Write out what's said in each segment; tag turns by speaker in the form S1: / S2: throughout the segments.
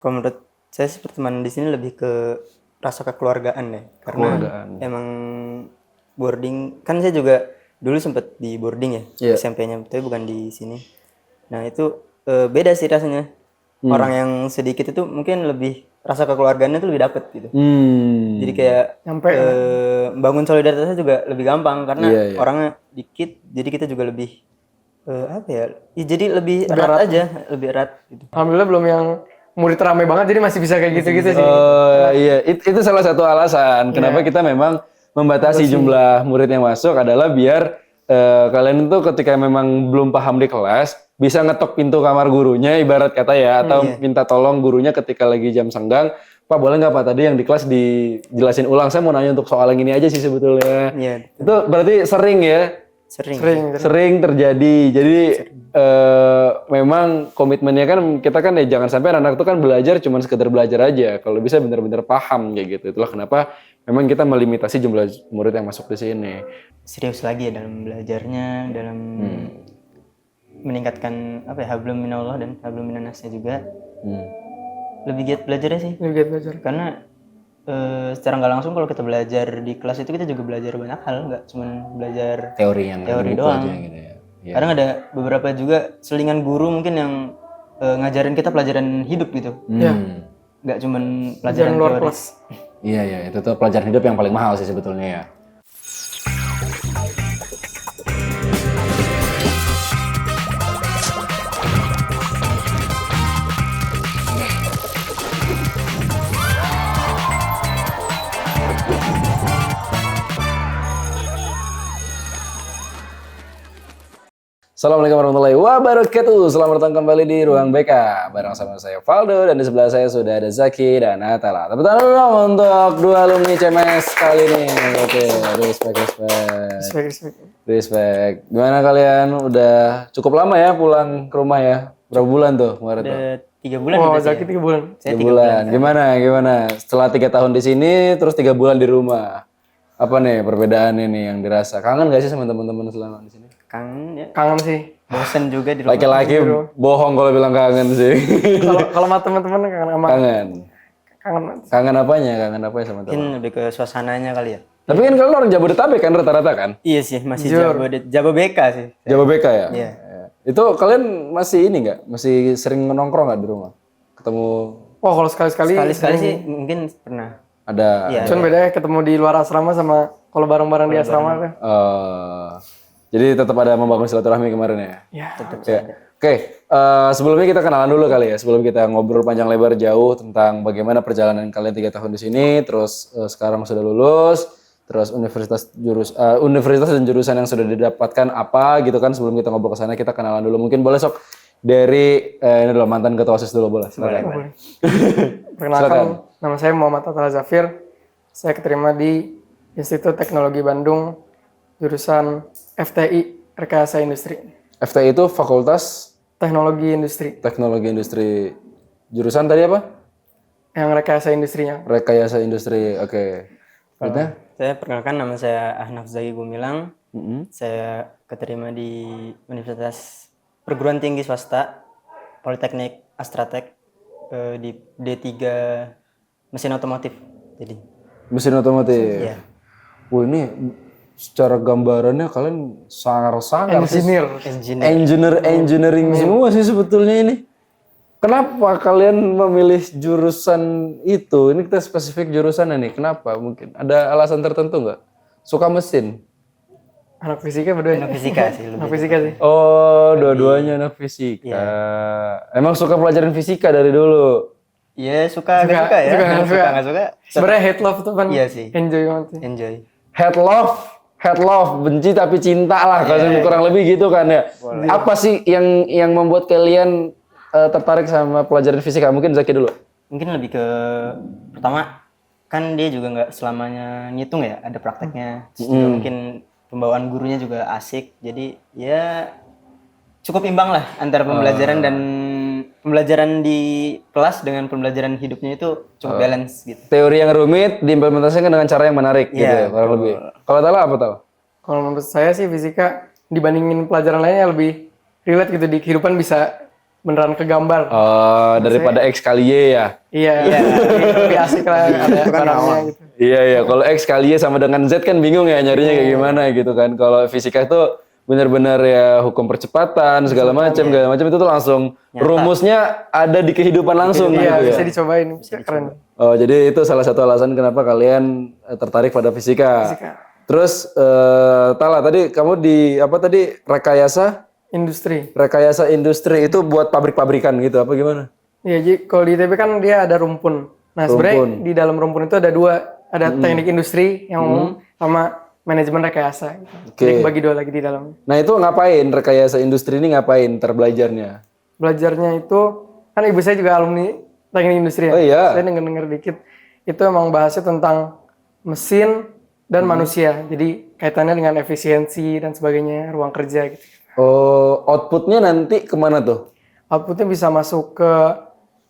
S1: Kalau menurut saya sih pertemanan di sini lebih ke rasa kekeluargaan ya. Karena emang boarding, kan saya juga dulu sempet di boarding ya,
S2: Iya.
S1: SMP-nya, tapi bukan di sini. Nah itu beda sih rasanya. Orang yang sedikit itu mungkin lebih rasa kekeluargaannya tuh lebih dapet gitu. Jadi kayak bangun solidaritasnya juga lebih gampang karena orangnya dikit, jadi kita juga lebih apa ya? Jadi lebih erat aja, lebih erat gitu.
S3: Alhamdulillah belum yang murid rame banget, jadi masih bisa kayak gitu-gitu sih.
S2: Iya, itu salah satu alasan kenapa kita memang membatasi jumlah murid yang masuk adalah biar kalian itu ketika memang belum paham di kelas bisa ngetok pintu kamar gurunya ibarat kata ya, atau minta tolong gurunya ketika lagi jam senggang, Pak boleh nggak Pak tadi yang di kelas dijelasin ulang, saya mau nanya untuk soal yang ini aja sih sebetulnya.
S1: Iya.
S2: Itu berarti sering ya? Sering terjadi. Jadi memang komitmennya kan kita kan ya jangan sampai anak-anak itu kan belajar cuma sekedar belajar aja. Kalau bisa benar-benar paham kayak gitu. Itulah kenapa memang kita melimitasi jumlah murid yang masuk di sini.
S1: Serius lagi ya dalam belajarnya, dalam meningkatkan apa ya, hablum minallah dan hablum minannasnya juga. Lebih giat belajarnya sih.
S3: Lebih giat belajar.
S1: Karena secara nggak langsung kalau kita belajar di kelas itu kita juga belajar banyak hal, nggak cuma belajar
S2: Teori
S1: doang.
S2: aja gitu ya.
S1: Kadang ada beberapa juga selingan guru mungkin yang ngajarin kita pelajaran hidup gitu. Nggak cuma pelajaran
S3: luar
S1: teori.
S3: kelas.
S2: Iya, itu tuh pelajaran hidup yang paling mahal sih sebetulnya ya. Assalamualaikum warahmatullahi wabarakatuh. Selamat datang kembali di Ruang BK. Bareng sama saya Valdo dan di sebelah saya sudah ada Zaki dan Atala. Tepuk tangan dong untuk dua alumni CMS kali ini. Oke, respect. Gimana kalian? Udah cukup lama ya pulang ke rumah ya? Berapa bulan tuh kemarin tuh?
S1: Udah 3 bulan.
S3: Oh, Zaki 3 bulan.
S1: Saya
S2: 3 bulan. Gimana? Setelah 3 tahun di sini, terus 3 bulan di rumah. Apa nih perbedaannya nih yang dirasa? Kangen gak sih sama teman-teman selama di sini?
S1: Kangen ya.
S3: Kangen sih.
S1: Bosen juga di rumah.
S2: Laki-laki bohong kalau bilang kangen sih.
S3: Kalau sama teman-teman kangen sama. Kangen
S2: apanya sama teman?
S1: Mungkin lebih ke suasananya kali ya.
S2: Tapi kan kalian orang Jabodetabek kan rata-rata kan?
S1: Iya sih, masih Jababeka sih.
S2: Jababeka ya?
S1: Iya.
S2: Itu kalian masih ini nggak? Masih sering nongkrong nggak di rumah? Ketemu?
S3: Oh, kalau sekali-sekali.
S1: Sekali-sekali sih mungkin pernah.
S2: Ada.
S1: Iya.
S3: Cuman bedanya ketemu di luar asrama sama kalau bareng-bareng di asrama kan.
S2: Jadi tetap ada membangun silaturahmi kemarin ya?
S3: Iya.
S2: Oke, sebelumnya kita kenalan dulu kali ya. Sebelum kita ngobrol panjang lebar jauh tentang bagaimana perjalanan kalian 3 tahun di sini, terus sekarang sudah lulus, terus universitas dan jurusan yang sudah didapatkan apa gitu kan. Sebelum kita ngobrol ke sana, kita kenalan dulu. Mungkin boleh sok dari ini dulu mantan ketua OSIS dulu boleh. Silakan.
S3: Perkenalkan, nama saya Muhammad Atala Zafir. Saya keterima di Institut Teknologi Bandung, jurusan FTI, Rekayasa Industri.
S2: FTI itu Fakultas
S3: Teknologi Industri.
S2: Jurusan tadi apa?
S3: Yang rekayasa industrinya.
S2: Rekayasa Industri, oke.
S1: Saya perkenalkan, nama saya Ahnaf Zaki Gumilang. Saya keterima di Universitas Perguruan Tinggi Swasta Politeknik Astratek di D3 Mesin Otomotif. Jadi
S2: Mesin otomotif.
S1: Iya.
S2: Wah, ini secara gambarannya kalian sangar-sangar engineering semua sih sebetulnya ini. Kenapa kalian memilih jurusan itu? Ini kita spesifik jurusannya nih. Kenapa? Mungkin ada alasan tertentu nggak? Suka mesin?
S3: Anak fisika berdua.
S1: anak fisika sih.
S3: Anak fisika sih.
S2: Oh, dua-duanya anak fisika. Emang suka pelajaran fisika dari dulu?
S1: Iya, suka nggak suka.
S3: Sebenarnya hate love tuh kan.
S1: Iya sih.
S3: Enjoy banget sih.
S1: Enjoy.
S2: Hate love, benci tapi cinta lah, kalau kurang lebih gitu kan ya. Boleh. Apa sih yang membuat kalian tertarik sama pelajaran fisika? Mungkin Zaki dulu.
S1: Mungkin lebih ke pertama kan dia juga nggak selamanya ngitung ya, ada prakteknya. Terus juga mungkin pembawaan gurunya juga asik. Jadi ya cukup imbang lah antara pembelajaran dan pembelajaran di kelas dengan pembelajaran hidupnya itu cukup balance gitu.
S2: Teori yang rumit diimplementasikan dengan cara yang menarik gitu ya, kurang lebih. Kalau Tala apa tahu?
S3: Kalau menurut saya sih fisika dibandingin pelajaran lainnya lebih relate gitu di kehidupan, bisa beneran ke gambar.
S2: Oh, daripada X kali Y ya.
S3: Iya, lebih asik lah ada barangnya gitu.
S2: Iya. Kalau X kali Y sama dengan Z kan bingung ya nyarinya kayak gimana gitu kan. Kalau fisika itu benar-benar ya hukum percepatan segala macam itu tuh langsung rumusnya ada di kehidupan langsung gitu
S3: Iya,
S2: ya.
S3: bisa dicobain, keren.
S2: Oh, jadi itu salah satu alasan kenapa kalian tertarik pada fisika. Terus Tala tadi kamu di apa tadi rekayasa industri itu buat pabrik-pabrikan gitu apa gimana?
S3: Iya, jadi kalau di ITB kan dia ada rumpun. Nah, sebenarnya di dalam rumpun itu ada dua, ada teknik industri yang umum sama manajemen rekayasa. Jadi bagi dua lagi di dalam.
S2: Nah, itu ngapain rekayasa industri ini ngapain terbelajarnya?
S3: Belajarnya itu kan ibu saya juga alumni teknik industri ya.
S2: Oh iya.
S3: Saya denger dikit. Itu emang bahasnya tentang mesin dan manusia. Jadi kaitannya dengan efisiensi dan sebagainya, ruang kerja gitu.
S2: Oh, outputnya nanti kemana tuh?
S3: Outputnya bisa masuk ke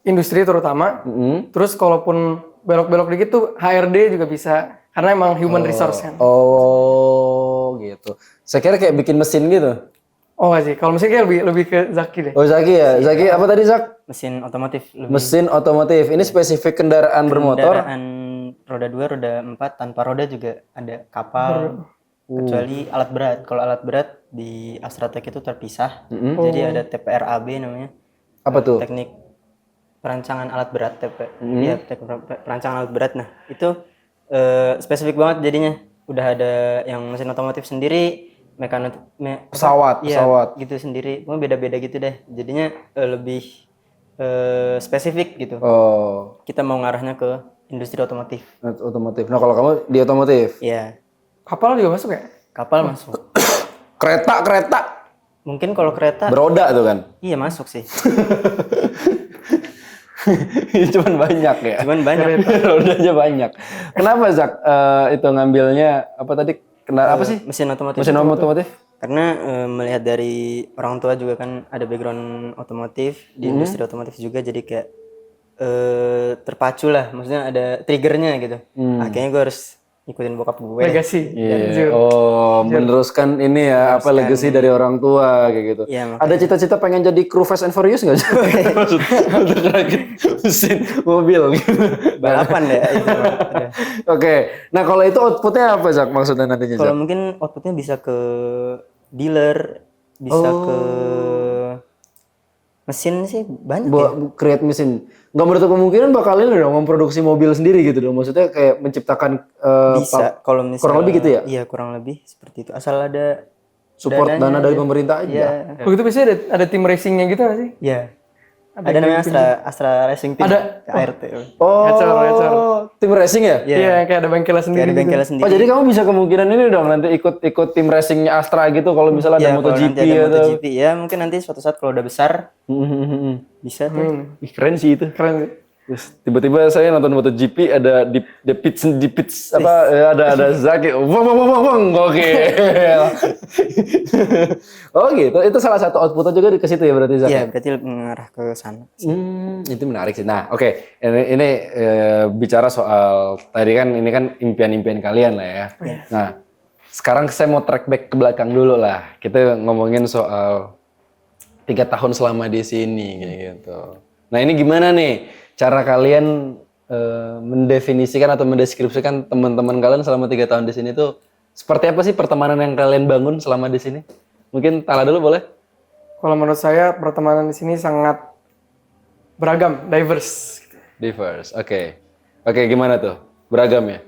S3: industri terutama. Terus kalaupun belok-belok dikit tuh HRD juga bisa. Karena emang human resource kan.
S2: Oh, gitu. Saya kira kayak bikin mesin gitu.
S3: Oh nggak sih, kalau mesin kayak lebih ke Zaki deh.
S2: Oh, Zaki ya. Zaki apa tadi, Zak?
S1: Mesin otomotif.
S2: Mesin otomotif. Ini spesifik kendaraan bermotor.
S1: Kendaraan roda 2, roda 4, tanpa roda juga ada kapal. Kecuali alat berat. Kalau alat berat di Astratek itu terpisah. Jadi ada TPRAB namanya.
S2: Apa tuh?
S1: Teknik perancangan alat berat. Ya, teknik perancangan alat berat. Nah, itu spesifik banget jadinya. Udah ada yang mesin otomotif sendiri,
S2: pesawat
S1: gitu sendiri. Cuma beda-beda gitu deh. Jadinya lebih spesifik gitu.
S2: Oh.
S1: Kita mau ngarahnya ke industri otomotif.
S2: Otomotif. Nah, kalau kamu di otomotif?
S1: Iya.
S3: Kapal juga masuk ya?
S1: Kapal masuk.
S2: Kereta.
S1: Mungkin kalau kereta
S2: Beroda tuh kan?
S1: iya masuk sih.
S2: Cuman banyak ya?
S1: Cuman banyak.
S2: Rodanya banyak. Kenapa Zak itu ngambilnya apa tadi? Apa sih?
S1: Mesin otomotif.
S2: Mesin otomotif?
S1: Karena melihat dari orang tua juga kan ada background otomotif, di industri otomotif juga, jadi kayak terpacu lah. Maksudnya ada triggernya gitu. Akhirnya gue harus ikutin bokap gue.
S3: Legacy.
S2: Iya. Oh, meneruskan ini ya, apa legacy dari orang tua kayak gitu.
S1: Iya,
S2: ada cita-cita pengen jadi kru Fast and Furious nggak sih? Untuk rakit mesin mobil gitu.
S1: Balapan deh itu.
S2: Oke. Nah, kalau itu outputnya apa Zak maksudnya nantinya Zak?
S1: Kalau mungkin outputnya bisa ke dealer, bisa ke mesin sih banyak ya.
S2: Create mesin. Nggak menutup kemungkinan bakalin dong memproduksi mobil sendiri gitu dong. Maksudnya kayak menciptakan
S1: Bisa kalau misalnya
S2: kurang lebih gitu ya?
S1: Iya, kurang lebih seperti itu. Asal ada
S2: support dana dari pemerintah aja.
S1: Iya.
S3: Begitu biasanya ada tim racingnya gitu nggak sih?
S1: Iya. Ada namanya Astra Racing Team.
S3: Ada.
S1: ART.
S2: Oh,
S3: Ngacor.
S2: tim racing ya?
S3: Iya, kayak ada bengkelnya sendiri.
S1: Ada bengkelnya sendiri.
S2: Oh, jadi kamu bisa kemungkinan ini dong nanti ikut tim racingnya Astra gitu kalau misalnya ada
S1: Iya, kalau
S2: MotoGP
S1: nanti ada
S2: atau
S1: MotoGP ya, mungkin nanti suatu saat kalau udah besar bisa tuh.
S2: Ih, keren sih itu.
S3: Keren sih.
S2: Terus tiba-tiba saya nonton MotoGP ada di pits apa ya, ada Zaki. Wong. Oke. Oh gitu. Itu salah satu outputnya juga ke situ ya berarti Zaki.
S1: Iya, berarti mengarah ke sana.
S2: Itu menarik sih. Nah, oke. Ini bicara soal tadi kan ini kan impian-impian kalian lah ya. Nah, sekarang saya mau track back ke belakang dulu lah. Kita ngomongin soal 3 tahun selama di sini gitu. Nah, ini gimana nih cara kalian mendefinisikan atau mendeskripsikan teman-teman kalian selama 3 tahun di sini tuh seperti apa sih pertemanan yang kalian bangun selama di sini? Mungkin Tala dulu boleh?
S3: Kalau menurut saya pertemanan di sini sangat beragam, diverse.
S2: Diverse, oke. Oke, gimana tuh? Beragam ya?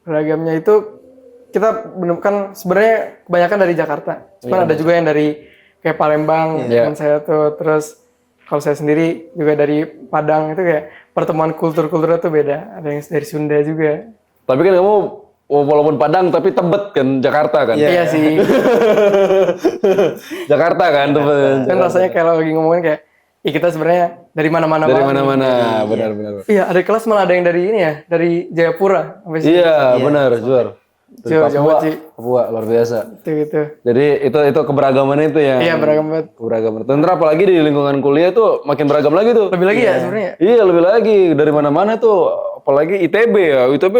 S3: Beragamnya itu kita menemukan sebenarnya kebanyakan dari Jakarta. Cuman ada juga yang dari kayak Palembang, teman saya tuh. Terus kalau saya sendiri juga dari Padang, itu kayak pertemuan kultur-kulturnya tuh beda. Ada yang dari Sunda juga.
S2: Tapi kan kamu walaupun Padang tapi Tebet kan Jakarta kan?
S3: Iya sih.
S2: Jakarta kan Tebet.
S3: Kan rasanya kalau lagi ngomongin kayak kita sebenarnya dari mana-mana.
S2: Dari mana-mana, benar-benar.
S3: Iya, ada kelas malah ada yang dari ini ya, dari Jayapura.
S2: Iya, benar, Juar. Dari Papua, luar biasa.
S3: Gitu.
S2: Jadi itu keberagaman itu yang.
S3: Iya, beragam banget.
S2: Keberagaman. Tentu apalagi di lingkungan kuliah tuh makin beragam lagi tuh.
S3: Lebih lagi ya sebenarnya.
S2: Iya, lebih lagi dari mana-mana tuh apalagi ITB ya. ITB,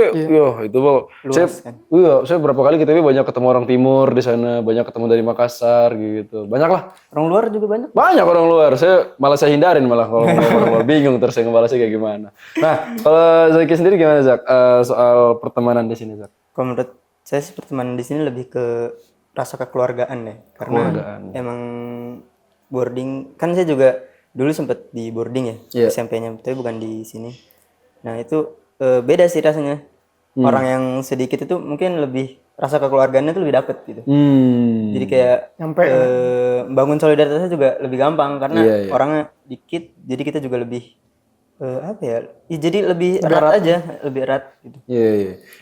S2: itu
S1: Luas kan.
S2: Saya berapa kali ke ITB banyak ketemu orang timur di sana, banyak ketemu dari Makassar gitu. Banyak lah.
S1: Orang luar juga banyak.
S2: Banyak orang luar. Saya hindarin malah kalau orang luar bingung terus saya ngebalasnya kayak gimana. Nah, kalau Zaki sendiri gimana Zak? Soal pertemanan di sini Zak?
S1: Kalau menurut saya sih pertemanan di sini lebih ke rasa kekeluargaan ya. Karena emang boarding, kan saya juga dulu sempet di boarding ya, SMP-nya, tapi bukan di sini. Nah itu beda sih rasanya. Orang yang sedikit itu mungkin lebih rasa kekeluargaannya tuh lebih dapet gitu. Jadi kayak bangun solidaritasnya juga lebih gampang karena orangnya dikit, jadi kita juga lebih apa ya? Jadi lebih erat aja, lebih erat gitu.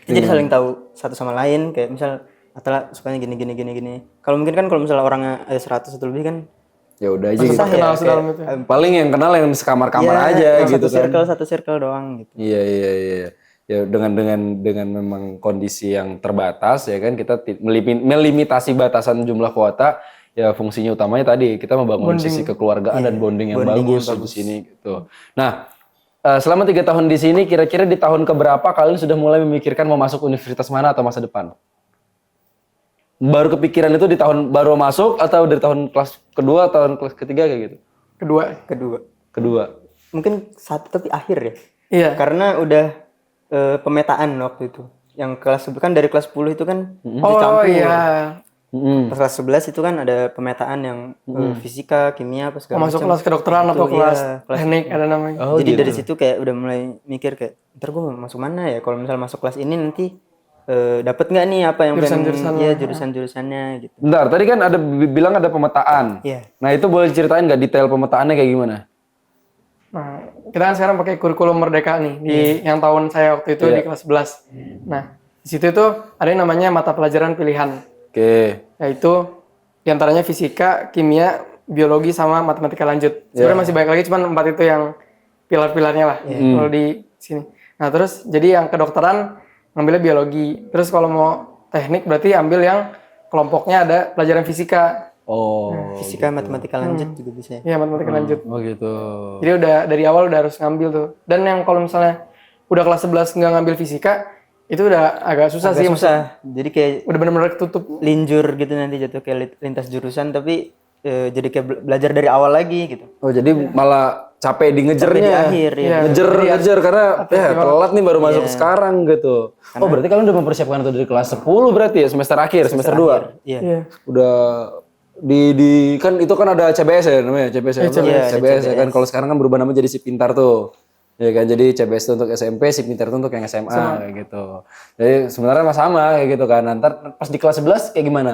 S1: Kita jadi saling tahu satu sama lain, kayak misal Atala sukanya gini. Kalau mungkin kan kalau misalnya orangnya ada 100 atau lebih kan
S2: ya udah aja gitu.
S3: Kenal sedalam itu.
S2: Paling yang kenal yang sekamar-kamar aja gitu kan.
S1: Satu circle doang gitu.
S2: Iya. Ya dengan memang kondisi yang terbatas ya kan kita melimitasi batasan jumlah kuota ya fungsinya utamanya tadi kita membangun sisi kekeluargaan dan bonding yang bagus di sini gitu. Nah, selama 3 tahun di sini kira-kira di tahun keberapa kalian sudah mulai memikirkan mau masuk universitas mana atau masa depan? Baru kepikiran itu di tahun baru masuk atau dari tahun kelas kedua, tahun kelas ketiga kayak gitu?
S1: Kedua. Mungkin satu tapi akhir ya.
S3: Iya.
S1: Karena udah pemetaan waktu itu. Yang kelas kan dari kelas 10 itu kan dicampur. Pas kelas 11 itu kan ada pemetaan yang fisika, kimia, apa segala macam.
S3: Masuk kelas kedokteran atau kelas teknik ada namanya.
S1: Jadi dari situ kayak udah mulai mikir kayak ntar gue mau masuk mana ya? Kalau misal masuk kelas ini nanti dapat nggak nih apa yang jurusan-jurusannya gitu.
S2: Bentar, tadi kan ada bilang ada pemetaan.
S1: Iya.
S2: Nah itu boleh ceritain nggak detail pemetaannya kayak gimana?
S3: Nah, kita kan sekarang pakai kurikulum Merdeka nih di yang tahun saya waktu itu di kelas 11. Nah, di situ tuh ada yang namanya mata pelajaran pilihan. Yaitu diantaranya fisika, kimia, biologi sama matematika lanjut. Sebenarnya masih banyak lagi, cuman 4 itu yang pilar-pilarnya lah kalau di sini. Nah, terus jadi yang kedokteran ngambilnya biologi. Terus kalau mau teknik berarti ambil yang kelompoknya ada pelajaran fisika.
S1: Fisika, matematika lanjut juga bisa.
S3: Iya, matematika lanjut.
S2: Oh gitu.
S3: Jadi udah dari awal udah harus ngambil tuh. Dan yang kalau misalnya udah kelas 11 nggak ngambil fisika, itu udah agak susah sih.
S1: Jadi kayak
S3: udah benar-benar ketutup.
S1: Linjur gitu nanti jatuh kayak lintas jurusan, tapi jadi kayak belajar dari awal lagi gitu.
S2: Oh jadi malah capek di ngejernya.
S1: Di akhir ya.
S2: Ngejer karena telat nih baru masuk sekarang gitu. Oh berarti kalian udah mempersiapkan itu dari kelas 10 berarti ya semester akhir, semester 2.
S1: Iya.
S2: Udah di kan itu kan ada CBS ya namanya, CBS ya kan. Kalau sekarang kan berubah nama jadi Si Pintar tuh. Ya kan, jadi CBS itu untuk SMP, Si Pintar itu untuk yang SMA kayak gitu. Jadi sebenarnya sama kayak gitu kan. Ntar pas di kelas 11 kayak gimana?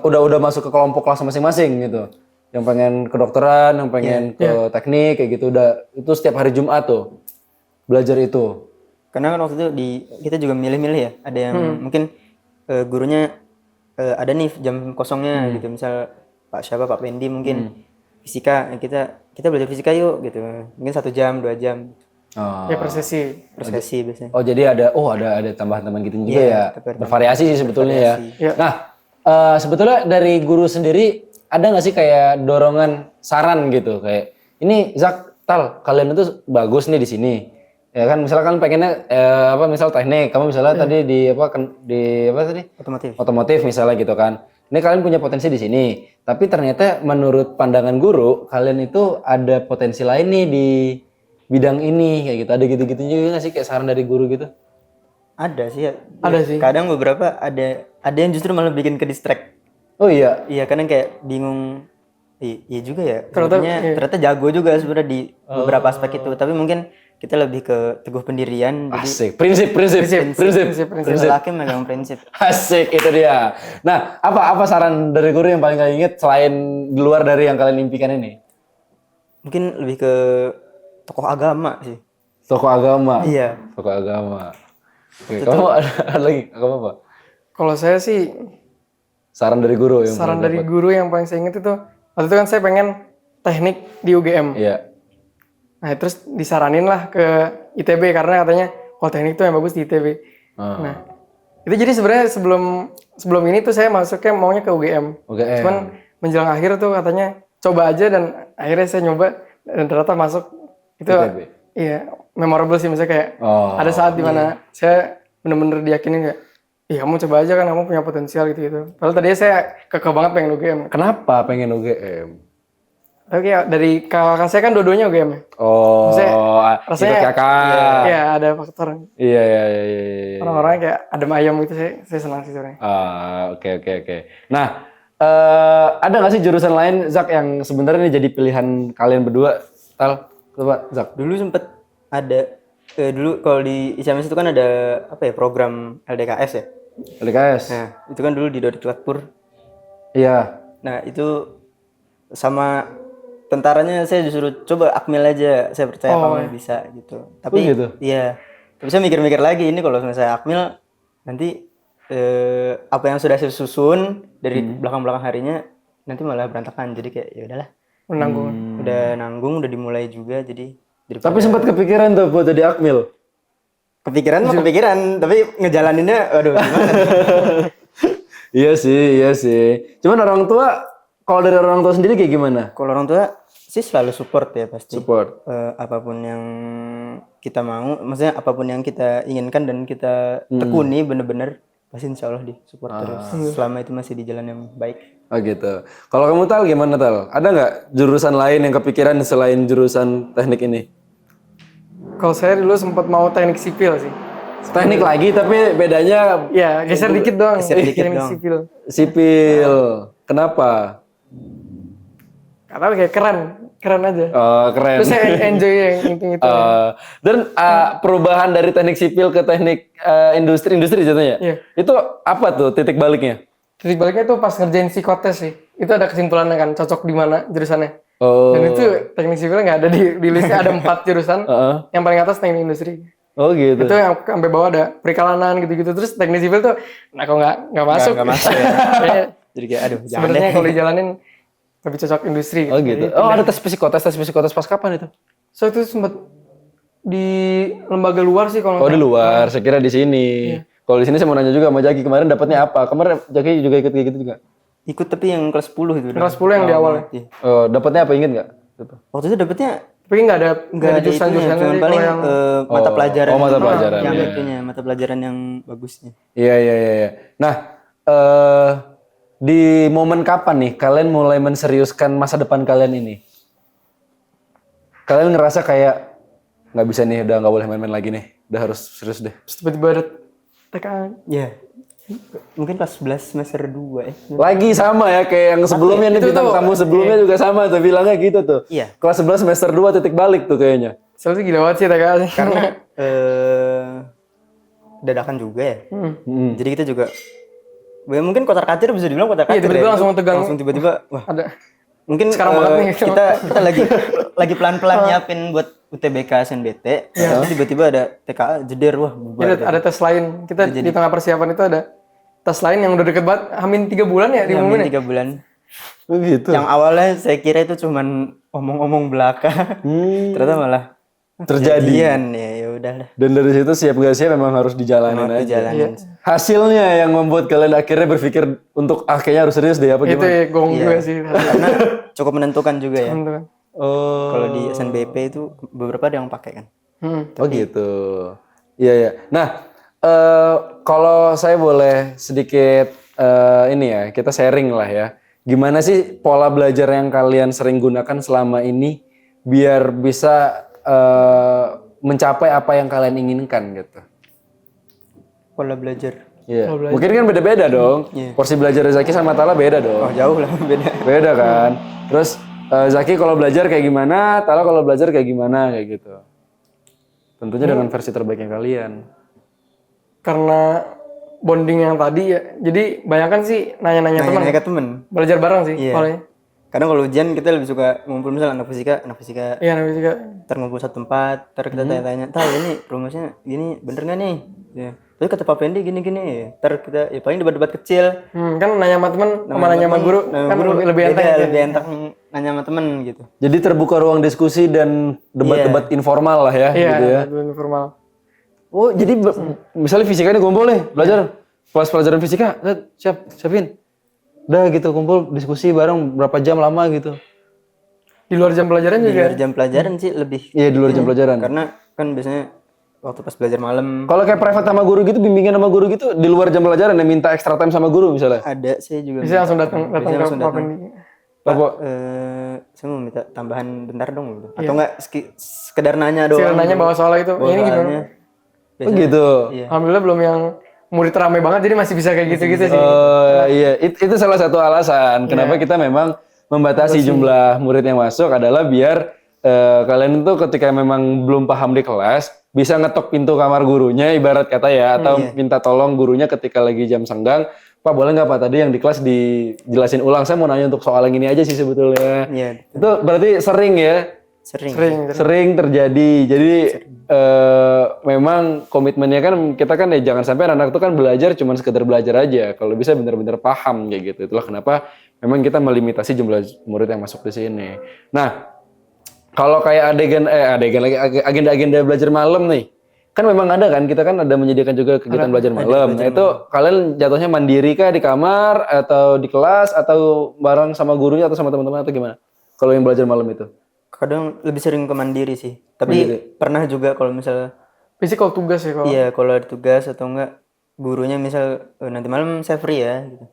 S2: Udah masuk ke kelompok kelas masing-masing gitu. Yang pengen kedokteran, yang pengen ke teknik kayak gitu, udah itu setiap hari Jumat tuh belajar itu.
S1: Karena kan waktu itu kita juga milih-milih ya. Ada yang mungkin gurunya ada nih jam kosongnya gitu. Misal Pak Pendi mungkin fisika, kita belajar fisika yuk gitu. Mungkin 1 jam, 2 jam.
S3: Ya per sesi
S1: biasanya.
S2: Oh jadi ada tambahan-tambahan gitu juga ya. Bervariasi sih sebetulnya ya. Nah, sebetulnya dari guru sendiri ada nggak sih kayak dorongan saran gitu kayak ini Zak, kalian itu bagus nih di sini. Ya kan misalkan pengennya misal teknik, kamu misalnya tadi di apa tadi? Otomotif misalnya gitu kan. Ini kalian punya potensi di sini, tapi ternyata menurut pandangan guru kalian itu ada potensi lain nih di bidang ini kayak gitu. Ada gitu-gitu juga nggak sih kayak saran dari guru gitu?
S1: Ada sih.
S3: Sih.
S1: Kadang beberapa ada yang justru malah bikin ke distract.
S2: Oh iya.
S1: Iya, kadang kayak bingung. Iya juga ya. Ternyata jago juga sebenarnya di beberapa aspek itu, tapi mungkin kita lebih ke teguh pendirian.
S2: Asik. Prinsip.
S1: Laki megang prinsip.
S2: Asik, itu dia. Nah, apa saran dari guru yang paling kalian ingat selain di luar dari yang kalian impikan ini?
S1: Mungkin lebih ke tokoh agama sih.
S2: Tokoh agama?
S1: Iya.
S2: Tokoh agama. Oke, kamu ada lagi? Agama apa?
S3: Kalau saya sih
S2: saran dari guru
S3: yang paling saya ingat itu waktu itu kan saya pengen teknik di UGM.
S2: Iya.
S3: Nah terus disaranin lah ke ITB karena katanya teknik itu yang bagus di ITB. Nah itu jadi sebenarnya sebelum ini tuh saya masuknya maunya ke UGM. Cuman menjelang akhir tuh katanya coba aja dan akhirnya saya nyoba dan ternyata masuk itu memorable sih, misalnya kayak ada saat dimana saya bener-bener diyakinin kayak, kamu coba aja kan, kamu punya potensial gitu. Padahal tadinya saya kekeh banget pengen UGM.
S2: Kenapa pengen UGM?
S3: Tapi kayak dari kakak saya kan dua-duanya UGM ya. Maksudnya, rasanya iya ada faktor.
S2: Iya.
S3: Orang-orangnya kayak adem ayam gitu, saya senang sih sebenarnya.
S2: Oke. Nah, ada nggak sih jurusan lain, Zak, yang sebenarnya ini jadi pilihan kalian berdua? Tal, coba Zak.
S1: Dulu sempet ada, dulu kalau di ICMS itu kan ada program LDKS ya.
S2: LDKS.
S1: Nah, itu kan dulu di Dodiklatpur.
S2: Iya.
S1: Nah, itu sama tentaranya saya disuruh coba Akmil aja, saya percaya kamu bisa gitu. Tapi
S2: gitu?
S1: Iya. Tapi saya mikir-mikir lagi, ini kalau misalnya saya Akmil nanti apa yang sudah saya susun dari belakang-belakang harinya nanti malah berantakan. Jadi kayak ya udahlah. Udah nanggung, udah dimulai juga jadi
S2: Tapi sempat kepikiran tuh buat jadi Akmil.
S1: Kepikiran, tapi ngejalaninnya aduh gimana.
S2: Iya sih. Cuman orang tua, kalau dari orang tua sendiri kayak gimana?
S1: Kalau orang tua sih selalu support ya pasti.
S2: Support.
S1: Apapun yang kita mau, maksudnya apapun yang kita inginkan dan kita tekuni bener-bener pasti insya Allah di support terus. Selama itu masih di jalan yang baik.
S2: Oh gitu. Kalau kamu Tal gimana Tal? Ada nggak jurusan lain yang kepikiran selain jurusan teknik ini?
S3: Kalau saya dulu sempat mau teknik sipil sih.
S2: Teknik lagi tapi bedanya
S3: ya geser dikit doang. Teknik sipil.
S2: Sipil. Kenapa?
S3: Karena kayak keren aja.
S2: Keren.
S3: Terus saya enjoy yang itu.
S2: Dan perubahan dari teknik sipil ke teknik industri jatuhnya.
S3: Iya.
S2: Itu apa tuh titik baliknya?
S3: Titik baliknya tuh pas ngerjain psikotes sih. Itu ada kesimpulannya kan, cocok di mana jurusannya. Dan itu teknik sipilnya nggak ada di listnya, ada 4 jurusan. Yang paling atas teknik industri.
S2: Oh gitu.
S3: Itu yang sampai bawah ada perikalanan gitu-gitu. Terus teknik sipil tuh, nah kalau nggak masuk.
S1: Nggak masuk ya. Jadi kayak aduh jangan
S3: sebenarnya
S1: deh.
S3: kalau dijalanin lebih cocok industri.
S2: Oh gitu. Ada tes psikotes pas kapan itu?
S3: So itu sempat di lembaga luar sih kalau.
S2: Di luar. Saya kira di sini. Kalau di sini saya mau nanya juga sama Jaki, kemarin dapatnya apa? Kemarin Jaki juga ikut kayak gitu juga?
S1: Ikut tapi yang kelas 10 itu.
S3: Kelas 10 yang di awal ya.
S2: Dapatnya apa, inget nggak?
S1: Waktu itu dapatnya
S3: tapi nggak ada
S1: jurusan-jurusan
S3: cuma
S1: paling
S3: yang
S1: mata pelajaran.
S2: Mata pelajaran.
S1: Yang itunya, mata pelajaran yang bagusnya.
S2: Iya. Nah, di momen kapan nih kalian mulai menseriuskan masa depan kalian ini? Kalian ngerasa kayak nggak bisa nih, udah nggak boleh main-main lagi nih, udah harus serius deh.
S3: Tiba-tiba ada TKA.
S1: Iya. Mungkin kelas 11 semester 2 ya.
S2: Lagi sama ya kayak yang sebelumnya nih, bintang tamu sebelumnya juga sama tuh bilangnya gitu tuh.
S1: Iya.
S2: Kelas 11 semester 2 titik balik tuh kayaknya.
S3: Soalnya gila banget sih TKA sih.
S1: Karena dadakan juga ya. Jadi kita juga mungkin kotar-katir bisa dibilang kotar-katir.
S3: Iya, tiba-tiba langsung tegang.
S1: Langsung tiba-tiba wah.
S3: Ada.
S1: Mungkin
S3: sekarang banget nih.
S1: Kita lagi pelan-pelan nyiapin buat UTBK SNBT. Terus tiba-tiba ada TKA jeder wah bubar.
S3: Ada tes lain. Kita di tengah persiapan itu ada tes lain yang udah deket banget, hamin 3 bulan ya diumumin.
S1: 3 bulan.
S2: Begitu.
S1: Yang awalnya saya kira itu cuman omong-omong belaka. Ternyata malah
S2: terjadian.
S1: Ya udahlah.
S2: Dan dari situ siap gak siap memang harus dijalanin aja.
S1: Dijalanin.
S2: Hasilnya yang membuat kalian akhirnya berpikir untuk kayaknya harus serius deh apa gimana?
S3: Itu ya gong gue sih.
S1: Karena cukup menentukan juga ya.
S3: Menentukan.
S1: Kalau di SNBP itu beberapa ada yang pakai kan.
S2: Oh gitu. Iya. Nah, kalau saya boleh sedikit ini ya, kita sharing lah ya. Gimana sih pola belajar yang kalian sering gunakan selama ini biar bisa mencapai apa yang kalian inginkan gitu?
S1: Pola belajar.
S2: Iya. Mungkin kan beda-beda dong. Porsi belajar Zaki sama Tala beda dong.
S1: Oh jauh lah beda.
S2: Beda kan. Terus Zaki kalau belajar kayak gimana, Tala kalau belajar kayak gimana kayak gitu. Tentunya dengan versi terbaiknya kalian.
S3: Karena bonding yang tadi ya, jadi bayangkan sih nanya-nanya teman.
S1: Nanya ke temen.
S3: Belajar bareng sih
S1: Iya.
S3: awalnya.
S1: Kadang kalau ujian kita lebih suka ngumpul misalnya anak fisika.
S3: Iya, anak fisika.
S1: Ngumpul satu tempat, ntar kita tanya-tanya, "Tal, ini rumusnya gini, bener nggak nih?" Ya. Terus kata Pak Pendi gini-gini. Ntar kita ya paling debat-debat kecil.
S3: Kan nanya sama teman, sama nanya sama guru, kan lebih enteng.
S1: Beda, lebih enteng nanya sama temen gitu.
S2: Jadi terbuka ruang diskusi dan debat-debat informal lah ya, gitu ya.
S3: Iya, formal.
S2: Oh, jadi misalnya fisika ini kumpul nih, belajar kelas pelajaran fisika, siapin. Udah gitu kumpul diskusi bareng berapa jam lama gitu.
S3: Di luar jam pelajaran
S1: Di
S3: juga.
S1: luar jam pelajaran sih lebih.
S2: Iya, di luar jam pelajaran.
S1: Karena kan biasanya waktu pas belajar malam
S2: Kalau kayak private sama guru gitu, bimbingan sama guru gitu, di luar jam pelajaran ya minta extra time sama guru misalnya.
S1: ada saya juga
S3: Bisa langsung datang
S1: biasanya
S3: ke
S1: langsung
S3: Pak
S1: datang.
S3: Pendi.
S1: Pak,
S2: Apa?
S1: saya mau minta tambahan bentar dong gitu. Atau enggak sekedar nanya doang.
S3: Sekarang nanya bawa soal itu.
S1: Bawa
S3: Ini gimana?
S1: soalnya.
S2: Oh gitu.
S1: Iya.
S3: Alhamdulillah belum yang murid rame banget jadi masih bisa kayak gitu-gitu sih.
S2: Iya, itu salah satu alasan kenapa kita memang membatasi jumlah murid yang masuk adalah biar kalian itu ketika memang belum paham di kelas bisa ngetok pintu kamar gurunya ibarat kata ya atau minta tolong gurunya ketika lagi jam senggang. Pak boleh nggak Pak tadi yang di kelas dijelasin ulang, saya mau nanya untuk soal yang ini aja sih sebetulnya.
S1: Iya.
S2: Itu berarti sering ya? Sering terjadi. Jadi memang komitmennya kan kita kan ya jangan sampai anak-anak itu kan belajar cuma sekedar belajar aja. Kalau bisa benar-benar paham kayak gitu. Itulah kenapa memang kita melimitasi jumlah murid yang masuk di sini. Nah, kalau kayak agenda-agenda belajar malam nih. Kan memang ada kan, kita kan ada menyediakan juga kegiatan belajar malam. Nah, itu kalian jatuhnya mandiri kah di kamar atau di kelas atau bareng sama gurunya atau sama teman-teman atau gimana? Kalau yang belajar malam itu?
S1: Kadang lebih sering ke mandiri sih. Tapi pernah juga kalau misalnya
S3: Biasanya kalau tugas ya kalau.
S1: iya kalau ada tugas atau enggak gurunya misal nanti malam saya free ya gitu.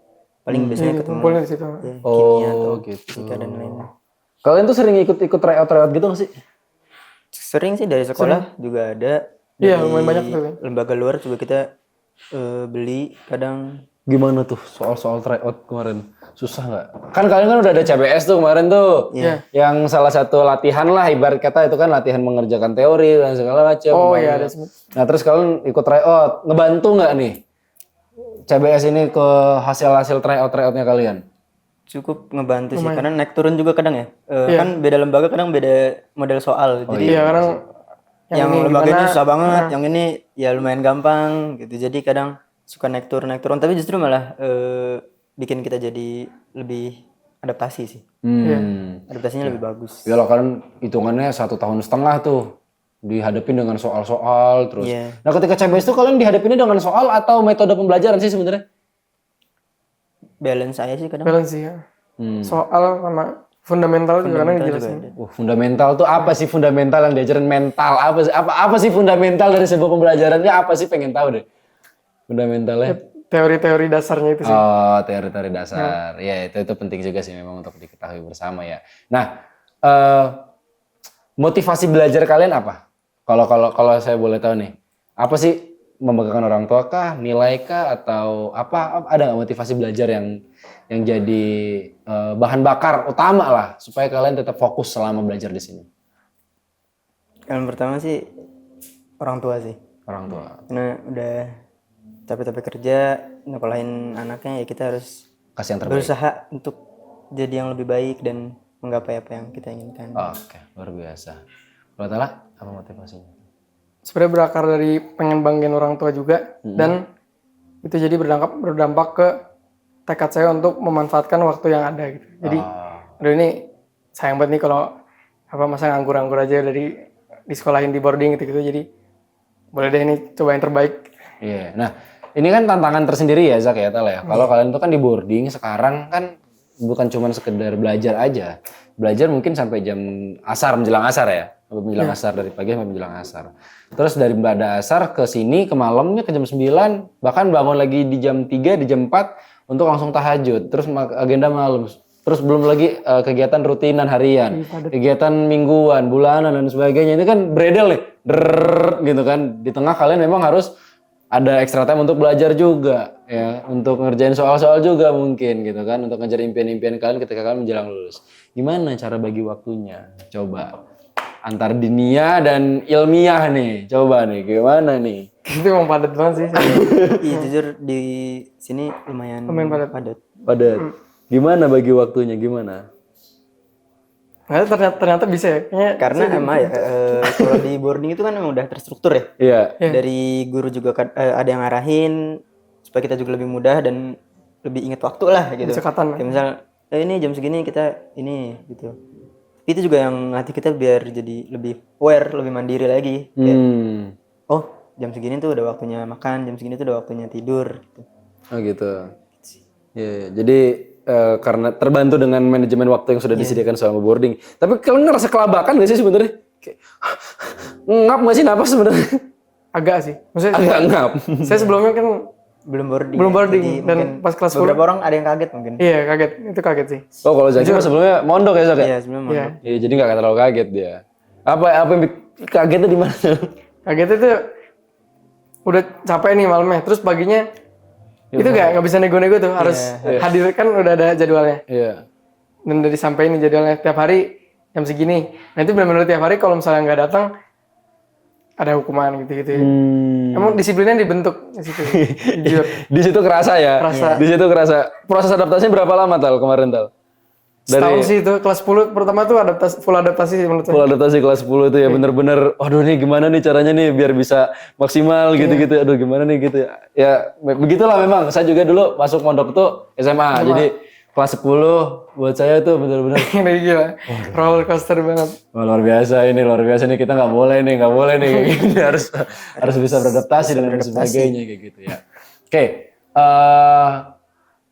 S1: Paling biasanya ketemu
S3: Kumpulnya di situ.
S1: ya, kimia atau
S2: gitu.
S1: fisika dan lain-lain.
S2: Kalian tuh sering ikut tryout gitu nggak sih?
S1: Sering sih dari sekolah juga ada.
S3: Iya,
S1: Dari
S3: lumayan banyak tuh.
S1: lembaga luar juga kita beli kadang.
S2: Gimana tuh soal tryout kemarin? Susah nggak? Kan kalian kan udah ada CBS tuh kemarin tuh.
S1: Iya.
S2: Yang salah satu latihan lah ibarat kata itu kan latihan mengerjakan teori dan segala macam.
S3: Oh iya ada sempat.
S2: Nah terus kalian ikut tryout, ngebantu nggak nih CBS ini ke hasil tryoutnya kalian?
S1: Cukup ngebantu sih karena naik turun juga kadang ya. Kan beda lembaga kadang beda model soal. Jadi
S3: Iya kadang
S1: yang lembaga ini susah banget, yang ini ya lumayan gampang gitu. Jadi kadang suka naik turun tapi justru malah bikin kita jadi lebih adaptasi sih. Adaptasinya lebih bagus.
S2: Ya lo kan hitungannya 1,5 tahun tuh dihadapin dengan soal-soal terus. Nah ketika CBS tuh kalian dihadapinnya dengan soal atau metode pembelajaran sih sebenarnya?
S1: Balance saya sih kadang.
S3: balance sih ya. Soal sama fundamental juga kadang dijelasin.
S2: Fundamental tuh apa sih fundamental yang diajarin mental? Apa sih fundamental dari sebuah pembelajarannya? Apa sih pengen tahu deh. Fundamentalnya.
S3: Teori-teori dasarnya itu sih.
S2: Oh, teori-teori dasar. Ya, itu penting juga sih memang untuk diketahui bersama ya. Nah, motivasi belajar kalian apa? Kalau saya boleh tahu nih. Apa sih membanggakan orang tua kah, nilai kah atau apa ada nggak motivasi belajar yang jadi bahan bakar utama lah supaya kalian tetap fokus selama belajar di sini?
S1: Yang pertama sih orang tua sih.
S2: Orang tua.
S1: Karena udah capek-capek kerja, nyekolahin anaknya ya kita harus
S2: Kasih yang terbaik.
S1: berusaha untuk jadi yang lebih baik dan menggapai apa yang kita inginkan.
S2: Oke, luar biasa. Kalau Tala, apa motivasinya?
S3: Sebenarnya berakar dari pengen banggain orang tua juga dan itu jadi berdampak ke tekad saya untuk memanfaatkan waktu yang ada gitu. Jadi aduh ini sayang banget nih kalau masa nganggur-nganggur aja dari disekolahin di boarding gitu-gitu. Jadi boleh deh ini coba yang terbaik.
S2: Iya. Nah, ini kan tantangan tersendiri ya Zak ya Tala ya. Kalau kalian tuh kan di boarding sekarang kan bukan cuma sekedar belajar aja. Belajar mungkin sampai jam menjelang asar ya. Menjelang asar dari pagi sampai menjelang asar. Terus dari pada asar ke sini ke malamnya ke jam 9, bahkan bangun lagi di jam 3, di jam 4 untuk langsung tahajud. Terus agenda malam. Terus belum lagi kegiatan rutinan harian, kegiatan mingguan, bulanan dan sebagainya. Ini kan beredel nih. Gitu kan. Di tengah kalian memang harus ada extra time untuk belajar juga ya, untuk ngerjain soal-soal juga mungkin gitu kan, untuk ngejar impian-impian kalian ketika kalian menjelang lulus. Gimana cara bagi waktunya? Coba antar dinia dan ilmiah nih. Coba nih gimana nih?
S3: Itu emang padat banget sih.
S1: Iya jujur di sini lumayan padat.
S2: Padat. Gimana bagi waktunya? Gimana?
S3: Nah, ternyata bisa ya. Kayaknya
S1: Karena emang ya kalau di boarding itu kan emang udah terstruktur ya.
S2: Iya.
S1: Dari guru juga ada yang ngarahin supaya kita juga lebih mudah dan lebih ingat waktu lah gitu.
S3: Cekatan.
S1: Kayak misal ini jam segini kita ini gitu. Tapi itu juga yang ngelatih kita biar jadi lebih aware, lebih mandiri lagi. Kayak, oh jam segini tuh udah waktunya makan, jam segini tuh udah waktunya tidur. Gitu.
S2: Oh gitu. Ya, jadi karena terbantu dengan manajemen waktu yang sudah disediakan selama boarding. Tapi kalian ngerasa kelabakan gak sih sebenarnya? Ngap gak sih napas sebenarnya?
S3: Agak sih. Maksudnya
S2: Agak ngap.
S3: saya sebelumnya kan
S1: belum boarding.
S3: Jadi dan
S1: mungkin
S3: pas kelas 10
S1: beberapa orang ada yang kaget mungkin.
S3: iya kaget, itu kaget sih.
S2: Oh kalau Zaki mah sebelumnya mondok ya Zak?
S1: Iya, sebelum
S3: Iya.
S2: Iya, jadi nggak terlalu kaget dia. Apa yang kagetnya di mana?
S3: Kaget itu udah capek nih malamnya, terus paginya itu nggak bisa nego-nego tuh, harus hadir kan udah ada jadwalnya.
S2: Iya.
S3: Dan udah disampaikan nih jadwalnya tiap hari jam segini. Nah itu benar-benar tiap hari kalau misalnya nggak datang ada hukuman gitu-gitu. Emang disiplinnya dibentuk di situ. Jujur.
S2: Di situ kerasa ya.
S3: Kerasa.
S2: Di situ kerasa. Proses adaptasinya berapa lama Tal kemarin Tal?
S3: Setahun sih itu kelas 10 pertama tuh full adaptasi sih menurut saya.
S2: Full adaptasi kelas 10 itu ya bener-bener aduh nih gimana nih caranya nih biar bisa maksimal gitu-gitu. Aduh gimana nih gitu. Ya begitulah memang. Saya juga dulu masuk mondok tuh SMA. Jadi kelas 10 buat saya tuh bener-bener
S3: Ini gila. Roller coaster banget.
S2: wah, luar biasa nih kita nggak boleh nih kayak gini harus bisa beradaptasi dan sebagainya kayak gitu ya. Oke,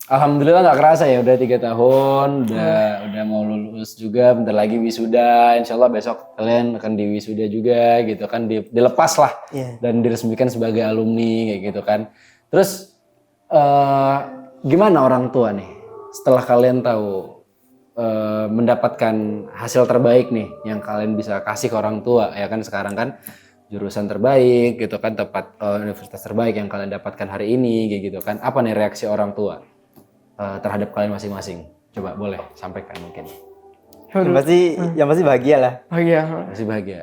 S2: alhamdulillah nggak kerasa ya udah 3 tahun udah mau lulus juga bentar lagi wisuda, insyaallah besok kalian akan diwisuda juga gitu kan dilepas lah dan diresmikan sebagai alumni kayak gitu kan. Terus gimana orang tua nih setelah kalian tahu mendapatkan hasil terbaik nih yang kalian bisa kasih ke orang tua ya kan sekarang kan jurusan terbaik gitu kan tepat universitas terbaik yang kalian dapatkan hari ini kayak gitu kan, apa nih reaksi orang tua terhadap kalian masing-masing? Coba boleh sampaikan mungkin.
S1: Yang pasti bahagia lah.
S3: Bahagia.
S2: Masih bahagia.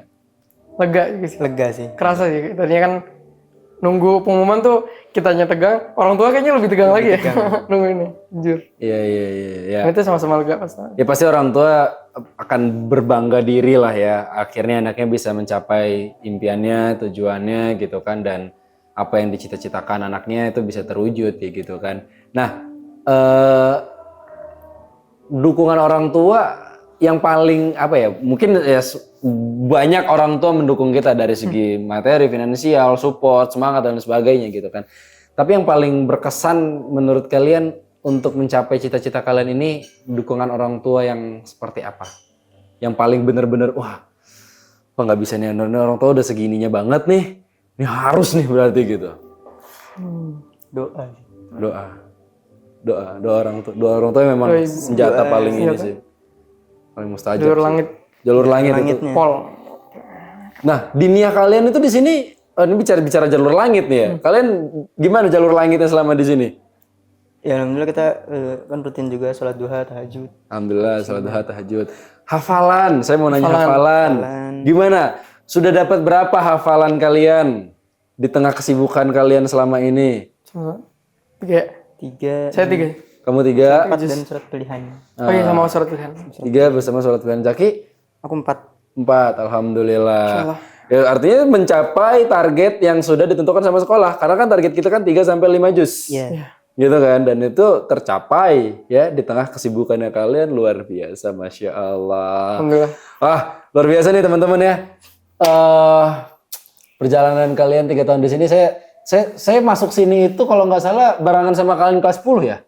S3: Lega gitu sih.
S1: Lega sih.
S3: Kerasa sih. Tadinya kan nunggu pengumuman tuh kitanya tegang, orang tua kayaknya lebih tegang lagi ya. Nunggu ini, jujur.
S2: Iya.
S3: Nah, itu sama-sama lega pasti.
S2: Ya pasti orang tua akan berbangga diri lah ya. Akhirnya anaknya bisa mencapai impiannya, tujuannya gitu kan. Dan apa yang dicita-citakan anaknya itu bisa terwujud ya gitu kan. Nah, dukungan orang tua yang paling apa ya? Mungkin ya banyak orang tua mendukung kita dari segi materi, finansial, support, semangat dan sebagainya gitu kan. Tapi yang paling berkesan menurut kalian untuk mencapai cita-cita kalian ini dukungan orang tua yang seperti apa? Yang paling benar-benar wah nggak bisa nih orang tua udah segininya banget nih, ini harus nih berarti gitu. Doa orang tua memang senjata paling ini sih, paling mustajab. Jalur langit itu.
S3: Pol.
S2: Nah, di niat kalian itu di sini, ini bicara jalur langit nih ya. Kalian gimana jalur langitnya selama di sini?
S1: Ya alhamdulillah kita kan rutin juga sholat duha, tahajud.
S2: Alhamdulillah sholat duha, tahajud. Hafalan, saya mau nanya hafalan. Gimana? Sudah dapat berapa hafalan kalian di tengah kesibukan kalian selama ini?
S1: 3.
S3: Saya 3.
S2: Kamu 3.
S1: 4 dan surat pilihan.
S3: Oh iya sama surat pilihan.
S2: 3 bersama sholat pilihan. Zaki?
S1: Aku 4.
S2: 4, alhamdulillah. Ya, artinya mencapai target yang sudah ditentukan sama sekolah. Karena kan target kita kan 3 sampai 5 juz.
S1: Iya.
S2: Gitu kan, dan itu tercapai ya di tengah kesibukannya kalian, luar biasa, Masya Allah.
S3: Alhamdulillah.
S2: Wah, luar biasa nih teman-teman ya. Perjalanan kalian 3 tahun di sini, saya masuk sini itu kalau nggak salah barengan sama kalian kelas 10 ya?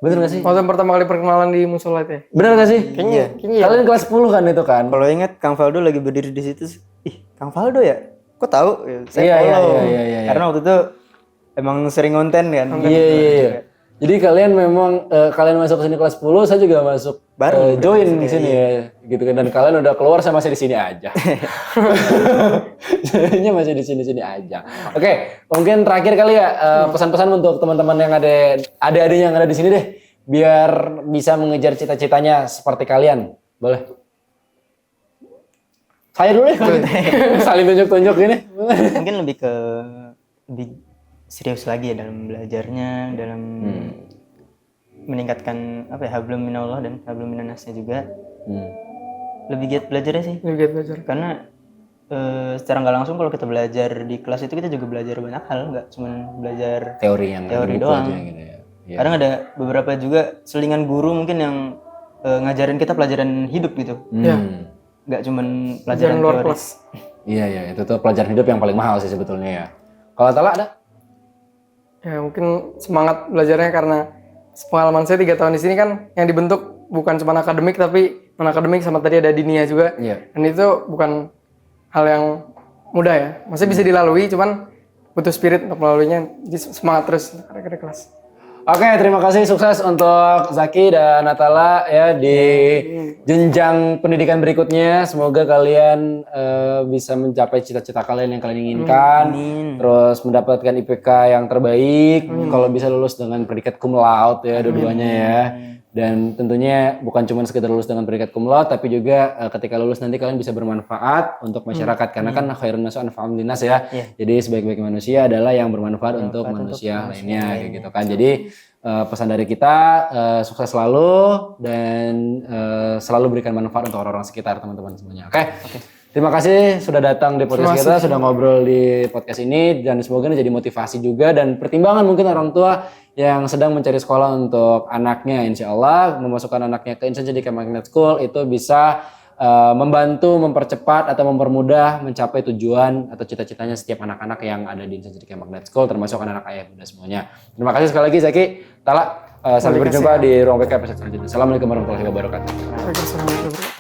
S2: Bener nggak sih?
S3: Waktu pertama kali perkenalan di musola itu ya?
S2: Bener nggak sih?
S3: Kayaknya.
S2: Kalian kelas 10 kan itu kan?
S1: Kalau ingat Kang Faldo lagi berdiri di situ, Kang Faldo ya? Kok tahu?
S2: Iya.
S1: Karena waktu itu emang sering konten kan.
S2: Iya. Jadi kalian memang kalian masuk ke sini kelas 10, saya juga masuk join di sini ya, gitu kan. Dan kalian udah keluar, saya masih di sini aja. Jadinya masih di sini aja. Oke, mungkin terakhir kali ya pesan-pesan untuk teman-teman yang ada adik-adiknya yang ada di sini deh, biar bisa mengejar cita-citanya seperti kalian. Boleh? Saya dulu deh. Saling tunjuk-tunjuk gini.
S1: Mungkin lebih serius lagi ya dalam belajarnya, dalam meningkatkan hablum minallah dan hablum minannasnya juga. Lebih giat belajarnya sih.
S3: Lebih giat belajar.
S1: Karena secara nggak langsung kalau kita belajar di kelas itu kita juga belajar banyak hal, nggak cuma belajar teori doang.
S2: Aja, gitu ya.
S1: Kadang ada beberapa juga selingan guru mungkin yang ngajarin kita pelajaran hidup gitu. Nggak cuma pelajaran
S3: luar
S1: teori.
S3: kelas.
S2: Iya, itu tuh pelajaran hidup yang paling mahal sih sebetulnya ya. Kalau Tala ada?
S3: Ya mungkin semangat belajarnya karena pengalaman saya 3 tahun di sini kan yang dibentuk bukan cuma akademik tapi non akademik sama tadi ada dinia juga. Dan itu bukan hal yang mudah ya. Maksudnya bisa dilalui, cuman butuh spirit untuk melaluinya. Jadi semangat terus ada kelas.
S2: Oke, terima kasih, sukses untuk Zaki dan Natala ya di jenjang pendidikan berikutnya. Semoga kalian bisa mencapai cita-cita kalian yang kalian inginkan. Terus mendapatkan IPK yang terbaik. Kalau bisa lulus dengan predikat cum laude ya, dua-duanya ya. Dan tentunya bukan cuma sekedar lulus dengan predikat cum laude, tapi juga ketika lulus nanti kalian bisa bermanfaat untuk masyarakat. Karena kan khairun nasu anfa'uhum linnas ya. Jadi sebaik-baik manusia adalah yang bermanfaat untuk manusia lainnya kayak gitu kan. Jadi pesan dari kita sukses selalu dan selalu berikan manfaat untuk orang-orang sekitar, teman-teman semuanya. Oke. Terima kasih sudah datang di podcast kita, sudah ngobrol di podcast ini, dan semoga ini jadi motivasi juga dan pertimbangan mungkin orang tua yang sedang mencari sekolah untuk anaknya. Insya Allah memasukkan anaknya ke Insan Cendekia Magnet School itu bisa membantu, mempercepat atau mempermudah mencapai tujuan atau cita-citanya setiap anak-anak yang ada di Insan Cendekia Magnet School, termasuk anak-anak ayah bunda semuanya. Terima kasih sekali lagi Zaki, Tala. Sampai berjumpa di ruang PK episode selanjutnya. Assalamualaikum warahmatullahi wabarakatuh.